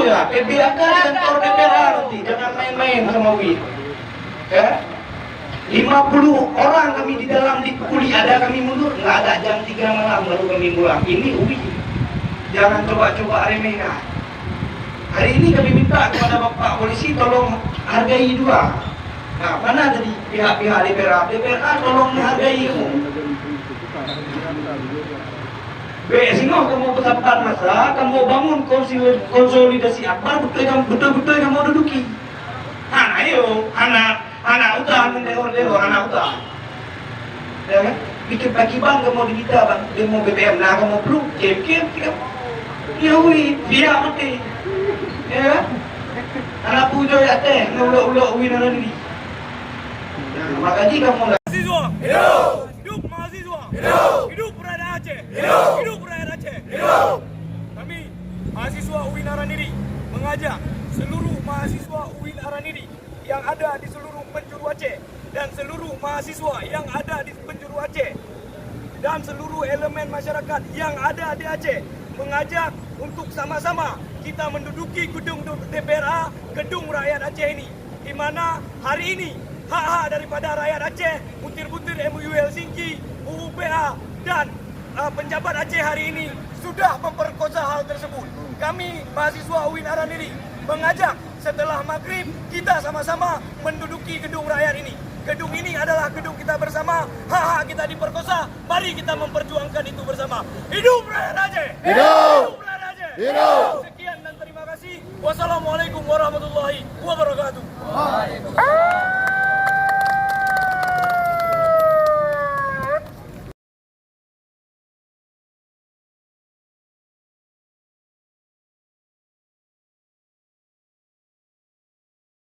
ya, PBAK di kantor DPR nanti, jangan main-main sama UI. Ya, 50 orang kami di dalam dipukuli, ada kami mundur, nggak ada jam 3 malam baru kami pulang. Ini UI, jangan coba-coba remehkan. Hari ini kami minta kepada Bapak Polisi tolong hargai juga. Nah, mana tadi pihak-pihak DPR tolong menghargai kamu. Sehingga kamu bersabar masa, kamu bangun konsolidasi apa betul-betul kamu duduki. Nah, ayo, anak utang mendehor anak utang. Ya kan? Bikin pakiban kamu di kita bang, demo BBM, nah kamu perlu kem ya wi, biar mati. Ya kan? Anak pujo ya teh, ngulok-ulok wi nana diri. Nah, makanya kamu mahasiswa hidup, hidup mahasiswa hidup, hidup rakyat Aceh hidup, hidup rakyat Aceh hidup. Kami mahasiswa UIN Araniri mengajak seluruh mahasiswa UIN Araniri yang ada di seluruh penjuru Aceh dan seluruh mahasiswa yang ada di penjuru Aceh dan seluruh elemen masyarakat yang ada di Aceh mengajak untuk sama-sama kita menduduki gedung DPRA, gedung rakyat Aceh ini, di mana hari ini hak-hak daripada rakyat Aceh, butir-butir MUU Helsinki, UUPA, dan penjabat Aceh hari ini sudah memperkosa hal tersebut. Kami mahasiswa UIN Araniri mengajak setelah maghrib kita sama-sama menduduki gedung rakyat ini. Gedung ini adalah gedung kita bersama, hak-hak kita diperkosa, mari kita memperjuangkan itu bersama. Hidup rakyat Aceh! Hidup rakyat Aceh! Hidup! Sekian dan terima kasih. Wassalamualaikum warahmatullahi wabarakatuh.